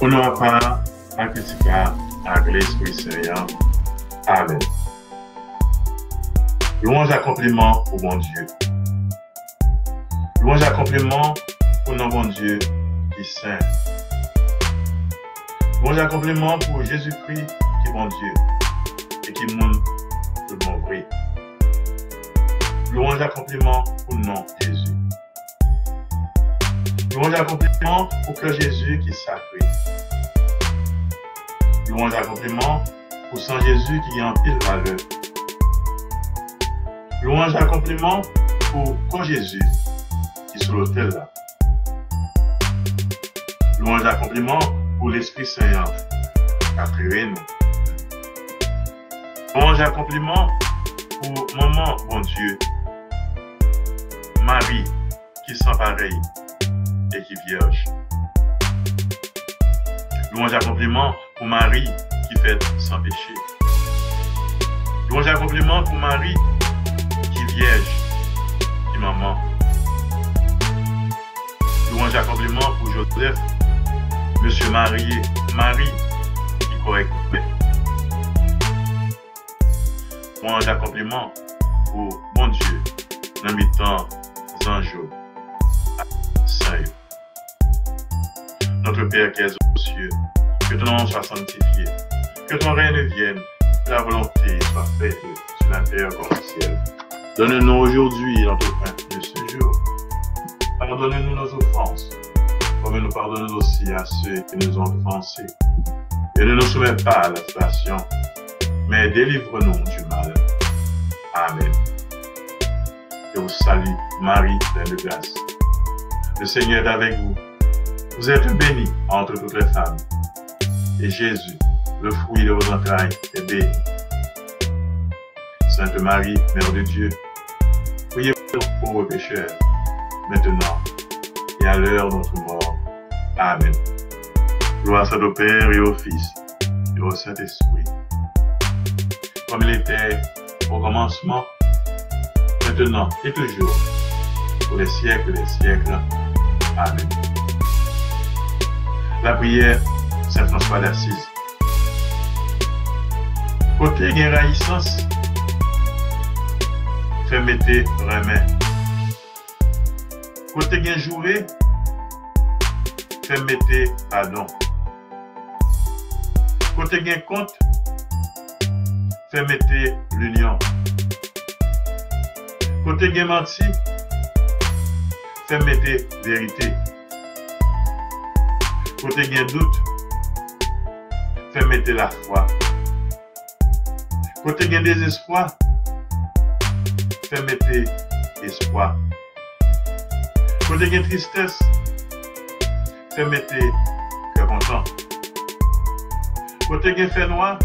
Au nom du Père, à Christ, à l'Esprit Saint. Amen. Louange accomplissement au bon Dieu. Louange accomplissement pour notre bon Dieu qui est saint. Louange accomplissement pour Jésus-Christ qui est bon Dieu et qui montre tout le monde vrai. Louange accomplissement pour le nom de Jésus. Louange accomplissement pour que Jésus qui est sacré. Louange accomplissement pour Saint Jésus qui est en pile valeur. Louange accomplissement pour corps Jésus qui est sur l'autel là. Louange accomplissement pour l'Esprit Saint qui a créé nous. Louange accomplissement pour maman bon Dieu, Marie qui est sans pareil et qui est vierge. Louange accomplissement pour Marie qui fait sans péché. Louange accomplissement pour Marie qui est vierge, qui est maman. Louange accomplissement pour Joseph, monsieur marié, Marie qui est correct. Louange accomplissement pour bon Dieu, dans le temps anges, saint. Notre Père qui est aux cieux, que ton nom soit sanctifié, que ton règne vienne, que la volonté soit faite sur la terre comme au ciel. Donne-nous aujourd'hui notre pain de ce jour. Pardonne-nous nos offenses, comme nous pardonnons aussi à ceux qui nous ont offensés. Et ne nous soumets pas à la tentation, mais délivre-nous du mal. Amen. Je vous salue, Marie, pleine de grâce. Le Seigneur est avec vous. Vous êtes bénie entre toutes les femmes. Et Jésus, le fruit de vos entrailles, est béni. Sainte Marie, Mère de Dieu, priez pour nous pauvres pécheurs, maintenant et à l'heure de notre mort. Amen. Gloire soit au Père et au Fils et au Saint-Esprit, comme il était au commencement, maintenant et toujours, pour les siècles des siècles. Amen. La prière Saint François d'Assise. Côté gain raïssance, fait mettre remet. Côté gain joué, fait mettre pardon. Côté gain compte, fait mettre l'union. Côté gain menti, fait mettre vérité. Côté gain doute, fait mettre la foi. Côté gain désespoir, fait mettre espoir. Côté gain tristesse, fait mettre cœur content. Côté gain fait noir,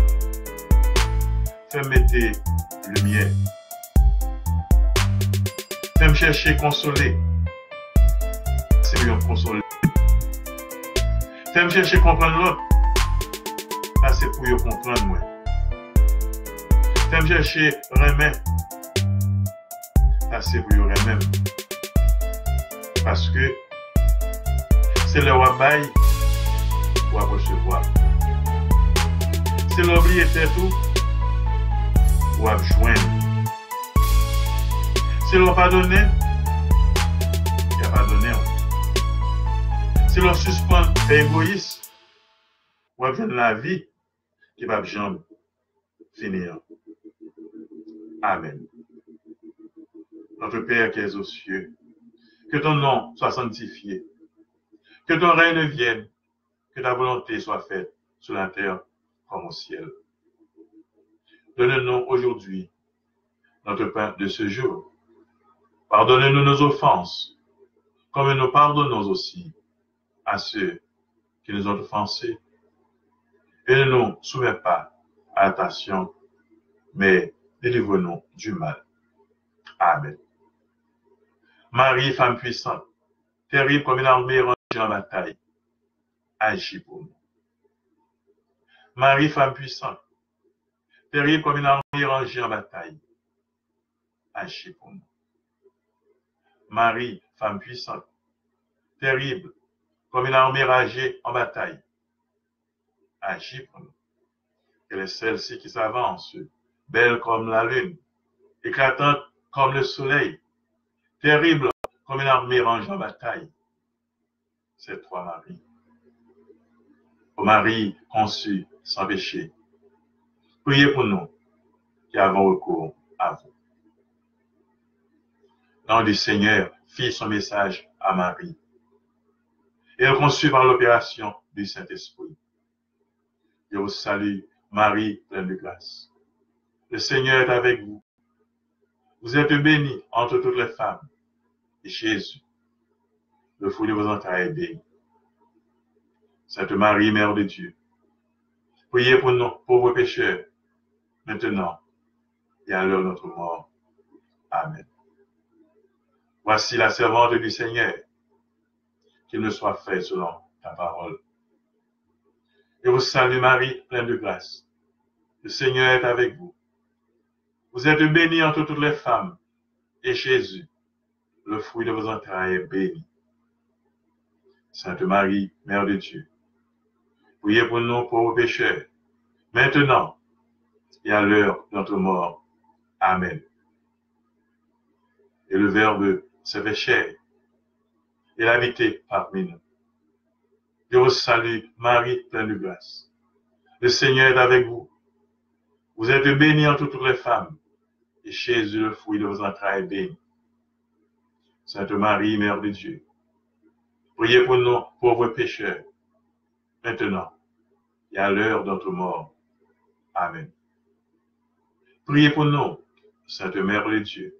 fait mettre lumière. Fait me chercher consoler, c'est lui consoler. Fait me chercher comprendre l'autre, c'est pour y comprendre moi. Fait me chercher remettre, c'est pour y remettre. Parce que c'est le wabaye pour recevoir. C'est l'oublier tout pour joindre. C'est l'on pardonner, il n'y a pas donné. Si l'on suspend l'égoïsme, on va la vie qui va jamais finir. Amen. Notre Père qui es aux cieux, que ton nom soit sanctifié, que ton règne vienne, que ta volonté soit faite sur la terre comme au ciel. Donne-nous aujourd'hui notre pain de ce jour. Pardonne-nous nos offenses, comme nous pardonnons aussi à ceux qui nous ont offensés. Et ne nous soumets pas à la tentation, mais délivre-nous du mal. Amen. Marie, femme puissante, terrible comme une armée rangée en bataille, agis pour nous. Marie, femme puissante, terrible comme une armée rangée en bataille, agis pour nous. Marie, femme puissante, terrible comme une armée rangée en bataille, agit pour nous. Elle est celle-ci qui s'avance, belle comme la lune, éclatante comme le soleil, terrible comme une armée rangée en bataille. C'est toi, Marie. Ô Marie conçue sans péché, priez pour nous qui avons recours à vous. L'ange du Seigneur fit son message à Marie. Et elle conçut par l'opération du Saint-Esprit. Je vous salue, Marie, pleine de grâce. Le Seigneur est avec vous. Vous êtes bénie entre toutes les femmes. Et Jésus, le fruit de vos entrailles, est béni. Sainte Marie, Mère de Dieu, priez pour nous, pauvres pécheurs, maintenant et à l'heure de notre mort. Amen. Voici la servante du Seigneur, qu'il me soit fait selon ta parole. Je vous salue, Marie, pleine de grâce. Le Seigneur est avec vous. Vous êtes bénie entre toutes les femmes, et Jésus, le fruit de vos entrailles, est béni. Sainte Marie, Mère de Dieu, priez pour nous, pauvres pécheurs, maintenant et à l'heure de notre mort. Amen. Et le Verbe se fait chair, et l'habité parmi nous. Je vous salue, Marie, pleine de grâce. Le Seigneur est avec vous. Vous êtes bénie entre toutes les femmes, et Jésus, le fruit de vos entrailles, est béni. Sainte Marie, Mère de Dieu, priez pour nous, pauvres pécheurs, maintenant et à l'heure de notre mort. Amen. Priez pour nous, Sainte Mère de Dieu,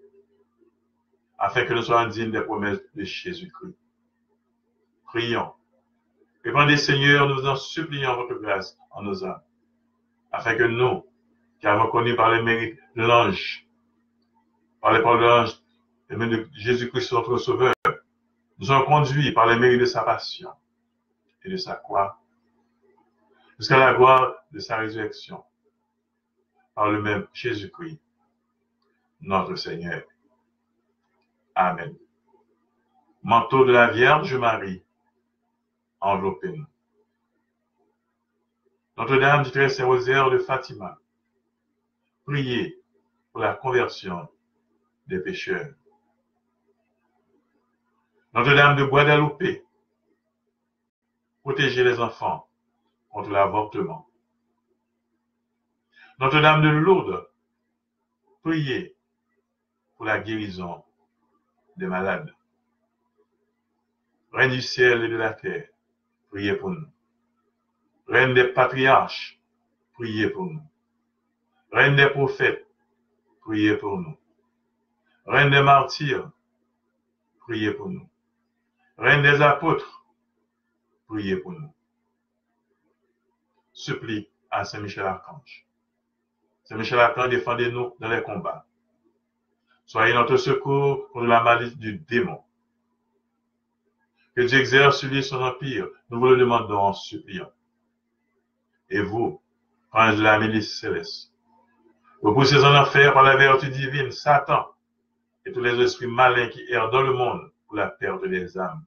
afin que nous soyons dignes des promesses de Jésus-Christ. Prions. Répandez, Seigneur, nous en supplions votre grâce en nos âmes, afin que nous, qui avons connu par les mérites de l'ange, par les paroles de l'ange, et même de Jésus-Christ, notre Sauveur, nous sommes conduits par les mérites de sa passion et de sa croix, jusqu'à la gloire de sa résurrection, par le même Jésus-Christ, notre Seigneur. Amen. Manteau de la Vierge Marie, enveloppez-nous. Notre-Dame du Très Saint Rosaire de Fatima, priez pour la conversion des pécheurs. Notre-Dame de Guadalupe, protégez les enfants contre l'avortement. Notre-Dame de Lourdes, priez pour la guérison des malades. Reine du ciel et de la terre, priez pour nous. Reine des patriarches, priez pour nous. Reine des prophètes, priez pour nous. Reine des martyrs, priez pour nous. Reine des apôtres, priez pour nous. Supplie à Saint Michel Archange. Saint Michel Archange, défendez-nous dans les combats. Soyez notre secours contre la malice du démon. Que Dieu exerce sur lui son empire, nous vous le demandons en suppliant. Et vous, ange de la milice céleste, repoussez en enfer par la vertu divine Satan et tous les esprits malins qui errent dans le monde pour la perte des âmes.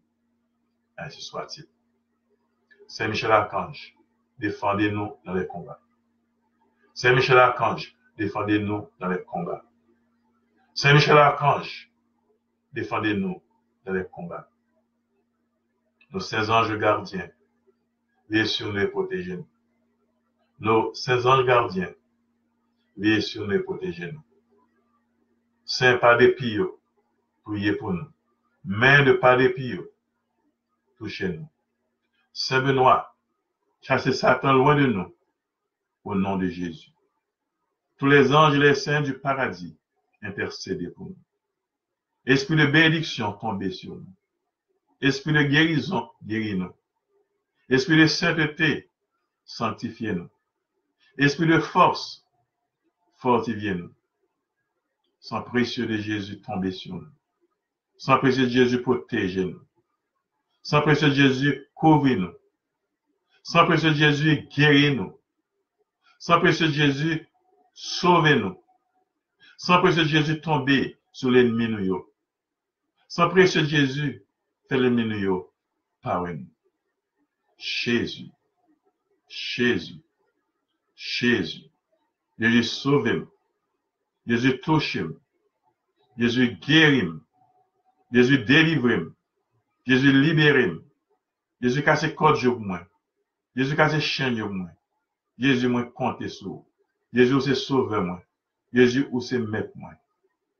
Ainsi soit-il. Saint Michel Archange, défendez-nous dans les combats. Saint Michel Archange, défendez-nous dans les combats. Saint Michel Archange, défendez-nous dans les combats. Nos saints anges gardiens, veillez sur nous et protégez-nous. Nos saints anges gardiens, veillez sur nous et protégez-nous. Saint Padre Pio, priez pour nous. Main de Padre Pio, touchez-nous. Saint Benoît, chassez Satan loin de nous, au nom de Jésus. Tous les anges et les saints du paradis, intercédez pour nous. Esprit de bénédiction, tombez sur nous. Esprit de guérison, guéris-nous. Esprit de sainteté, sanctifiez-nous. Esprit de force, fortifiez-nous. Sang précieux de Jésus, tombez sur nous. Sang précieux de Jésus, protégez-nous. Sang précieux de Jésus, couvrez-nous. Sang précieux de Jésus, guéris-nous. Sang précieux de Jésus, sauvez-nous. Sang précieux de Jésus, tombez sur l'ennemi nous. Sang précieux de Jésus, fais l'ennemi nous, pardonne. Jésus, Jésus. Jésus. Jésus sauve. Jésus touche. Jésus guérit. Jésus délivre. Jésus libère. Jésus casse code pour moi. Jésus casse chaîne pour moi. Jésus moi compte sur. Jésus c'est sauveur moi. Jésus ou c'est maître moi.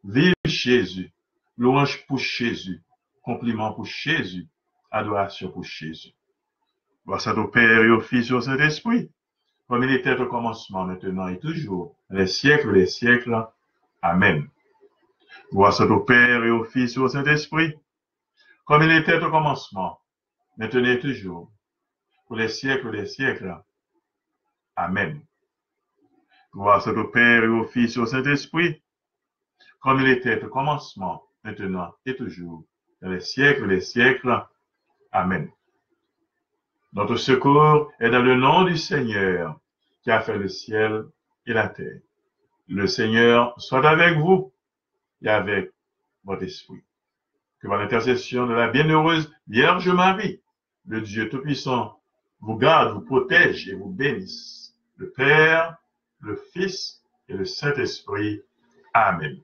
Vive Jésus. Louange pour Jésus. Compliment pour Jésus. Adoration pour Jésus. Voici au Père et au Fils et au Saint-Esprit. Comme il était au commencement, maintenant et toujours, les siècles des siècles. Amen. Voici au Père et au Fils et au Saint-Esprit. Comme il était au commencement, maintenant et toujours, pour les siècles des siècles. Amen. Voici au Père et au Fils et au Saint-Esprit. Comme il était au commencement, maintenant et toujours, dans les siècles des siècles. Amen. Notre secours est dans le nom du Seigneur qui a fait le ciel et la terre. Le Seigneur soit avec vous et avec votre esprit. Que par l'intercession de la bienheureuse Vierge Marie, le Dieu Tout-Puissant vous garde, vous protège et vous bénisse. Le Père, le Fils et le Saint-Esprit. Amen.